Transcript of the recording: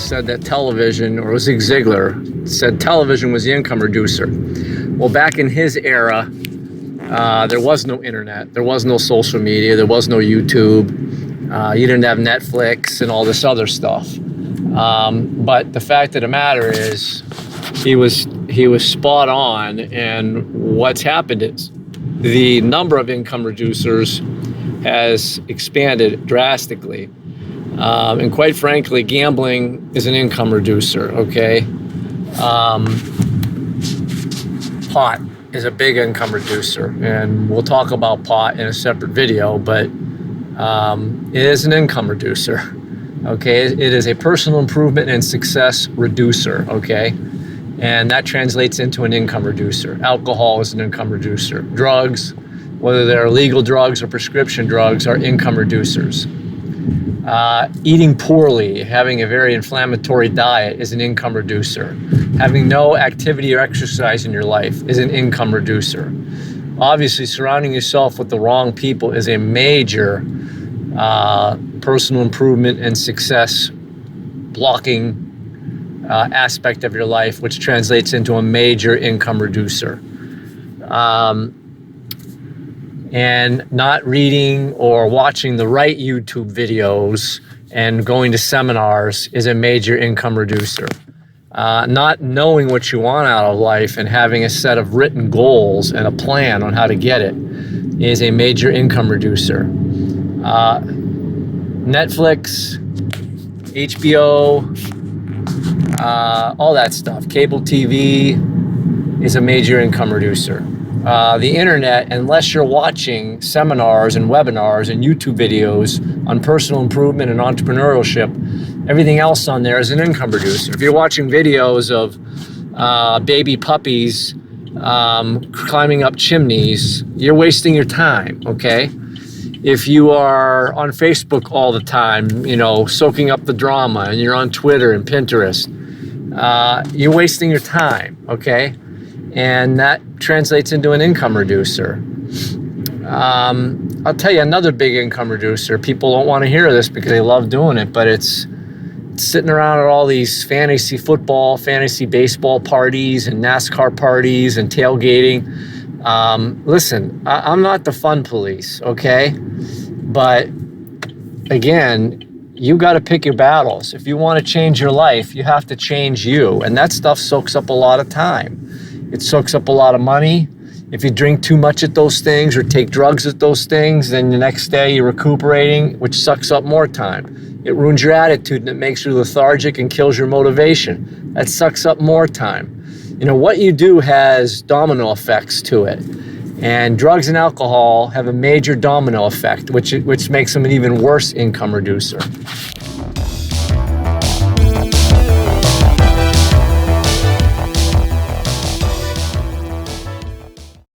said that television, or Zig Ziglar said television was the income reducer. Well, back in his era, there was no internet, there was no social media, there was no YouTube, you didn't have Netflix and all this other stuff. But the fact of the matter is, he was spot on, and what's happened is the number of income reducers has expanded drastically. And quite frankly, gambling is an income reducer, okay? Pot is a big income reducer, and we'll talk about pot in a separate video, but it is an income reducer, okay? It is a personal improvement and success reducer, okay? And that translates into an income reducer. Alcohol is an income reducer. Drugs, whether they're legal drugs or prescription drugs, are income reducers. Eating poorly, having a very inflammatory diet is an income reducer. Having no activity or exercise in your life is an income reducer. Obviously, surrounding yourself with the wrong people is a major personal improvement and success blocking aspect of your life, which translates into a major income reducer. And not reading or watching the right YouTube videos and going to seminars is a major income reducer. Not knowing what you want out of life and having a set of written goals and a plan on how to get it is a major income reducer. Netflix, HBO, all that stuff, cable TV is a major income reducer. The internet, unless you're watching seminars and webinars and YouTube videos on personal improvement and entrepreneurship, everything else on there is an income reducer. If you're watching videos of baby puppies climbing up chimneys, you're wasting your time, okay? If you are on Facebook all the time, you know, soaking up the drama, and you're on Twitter and Pinterest, you're wasting your time, okay? And that translates into an income reducer. I'll tell you another big income reducer. People don't want to hear this because they love doing it, but it's sitting around at all these fantasy football, fantasy baseball parties and NASCAR parties and tailgating. Listen, I'm not the fun police, okay? But again, you got to pick your battles. If you want to change your life, you have to change you. And that stuff soaks up a lot of time. It soaks up a lot of money. If you drink too much at those things or take drugs at those things, then the next day you're recuperating, which sucks up more time. It ruins your attitude and it makes you lethargic and kills your motivation. That sucks up more time. You know, what you do has domino effects to it. And drugs and alcohol have a major domino effect, which makes them an even worse income reducer.